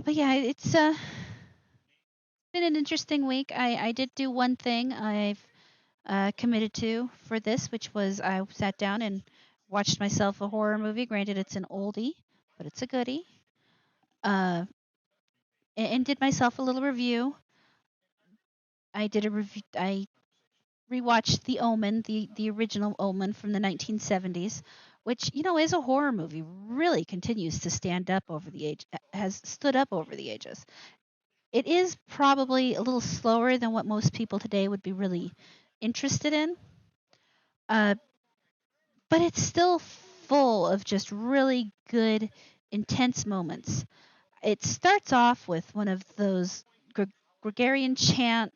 But yeah, it's been an interesting week. I did do one thing I've committed to for this, which was I sat down and watched myself a horror movie. Granted, it's an oldie, but it's a goodie. Uh, and did myself a little review. I did a review. I rewatched The Omen, the original Omen from the 1970s, which is a horror movie. Really continues to stand up over the age. Has stood up over the ages. It is probably a little slower than what most people today would be really interested in, uh, but it's still full of just really good, intense moments. It starts off with one of those Gregorian chant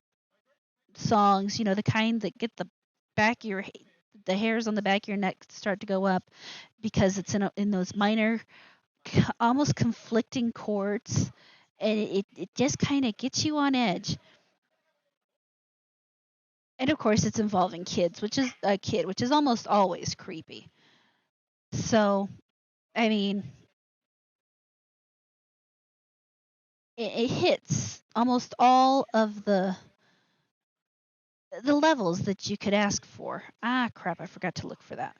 songs, the kind that get back of your the hairs on the back of your neck start to go up because it's in those minor, almost conflicting chords, and it just kind of gets you on edge. And of course, it's involving kids, which is a kid, which is almost always creepy. So, I mean, it hits almost all of the levels that you could ask for. Ah, crap! I forgot to look for that.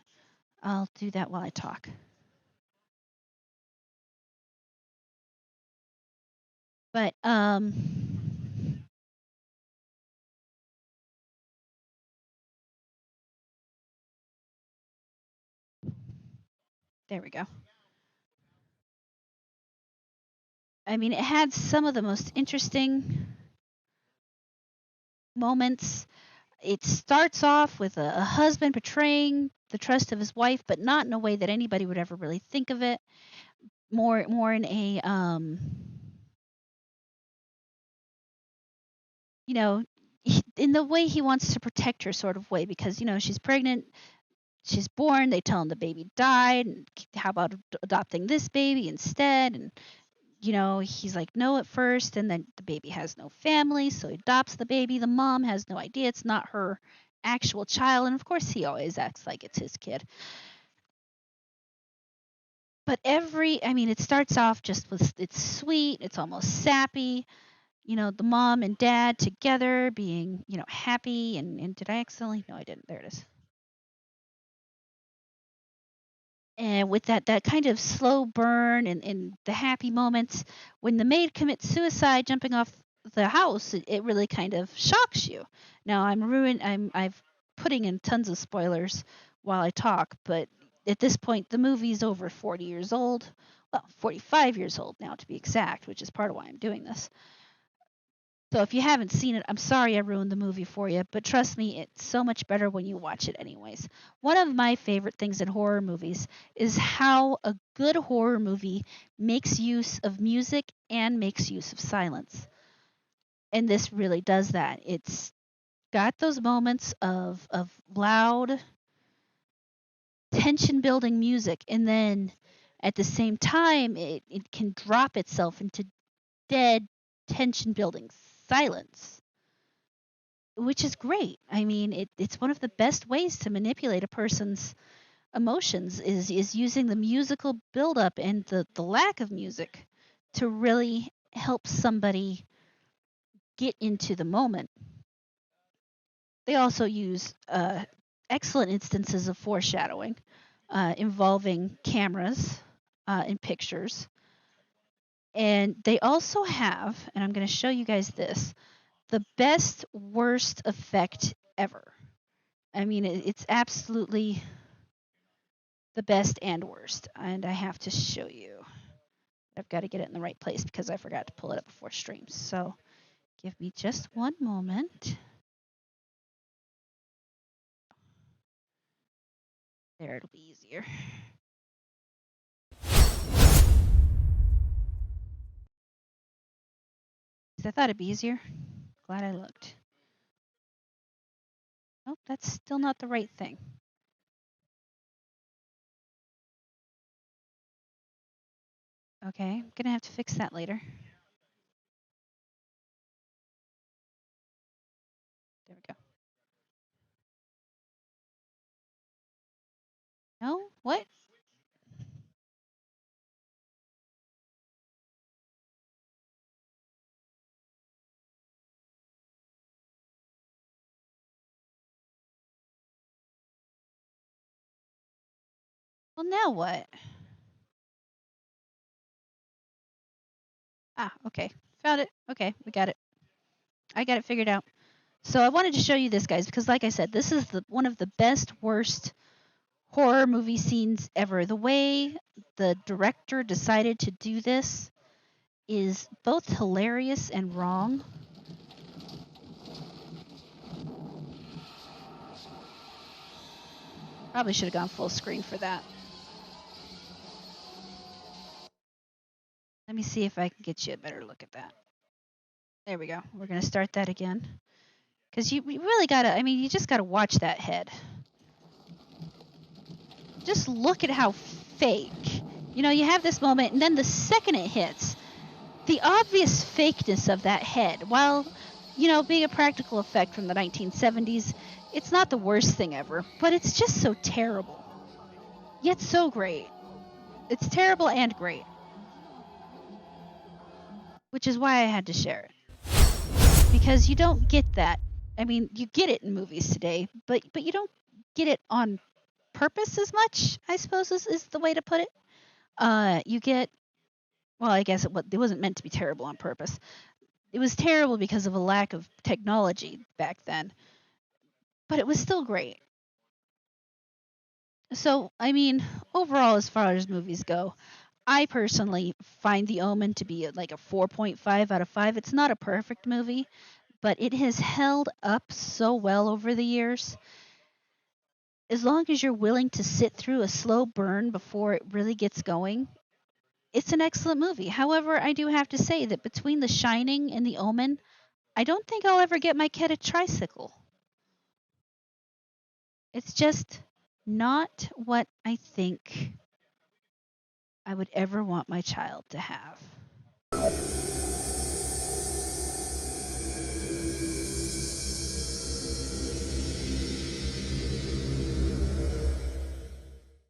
I'll do that while I talk. But there we go. I mean, it had some of the most interesting moments. It starts off with a husband betraying the trust of his wife, but not in a way that anybody would ever really think of it. More in a you know, in the way he wants to protect her sort of way, because she's pregnant, she's born, they tell him the baby died, and how about adopting this baby instead? And he's like no at first, and then the baby has no family, so he adopts the baby. The mom has no idea it's not her actual child, and of course he always acts like it's his kid. But it starts off just with, it's sweet, it's almost sappy, the mom and dad together being, happy. And did I accidentally? No, I didn't. There it is. And with that kind of slow burn and the happy moments, when the maid commits suicide jumping off the house, it really kind of shocks you. Now I've putting in tons of spoilers while I talk, but at this point the movie's over 40 years old. Well, 45 years old now to be exact, which is part of why I'm doing this. So if you haven't seen it, I'm sorry I ruined the movie for you, but trust me, it's so much better when you watch it anyways. One of my favorite things in horror movies is how a good horror movie makes use of music and makes use of silence. And this really does that. It's got those moments of loud, tension building music, and then at the same time it can drop itself into dead, tension building silence, which is great. I mean, it's one of the best ways to manipulate a person's emotions is using the musical buildup and the lack of music to really help somebody get into the moment. They also use excellent instances of foreshadowing involving cameras in pictures. And they also have, and I'm going to show you guys this, the best worst effect ever. I mean, it's absolutely the best and worst. And I have to show you. I've got to get it in the right place because I forgot to pull it up before stream. So give me just one moment. There, it'll be easier. I thought it'd be easier. Glad I looked. Nope, that's still not the right thing. Okay, I'm gonna have to fix that later. There we go. No? What? Well, now what? Ah, okay. Found it. Okay, we got it. I got it figured out. So I wanted to show you this, guys, because like I said, this is one of the best, worst horror movie scenes ever. The way the director decided to do this is both hilarious and wrong. Probably should have gone full screen for that. Let me see if I can get you a better look at that. There we go. We're going to start that again. Because you really got to, I mean, you just got to watch that head. Just look at how fake. You know, you have this moment, and then the second it hits, the obvious fakeness of that head, while, you know, being a practical effect from the 1970s, it's not the worst thing ever, but it's just so terrible. Yet so great. It's terrible and great. Which is why I had to share it. Because you don't get that. I mean, you get it in movies today, but you don't get it on purpose as much, I suppose is the way to put it. You get, well, I guess it wasn't meant to be terrible on purpose. It was terrible because of a lack of technology back then, but it was still great. So, I mean, overall, as far as movies go, I personally find The Omen to be like a 4.5 out of 5. It's not a perfect movie, but it has held up so well over the years. As long as you're willing to sit through a slow burn before it really gets going, it's an excellent movie. However, I do have to say that between The Shining and The Omen, I don't think I'll ever get my kid a tricycle. It's just not what I think I would ever want my child to have.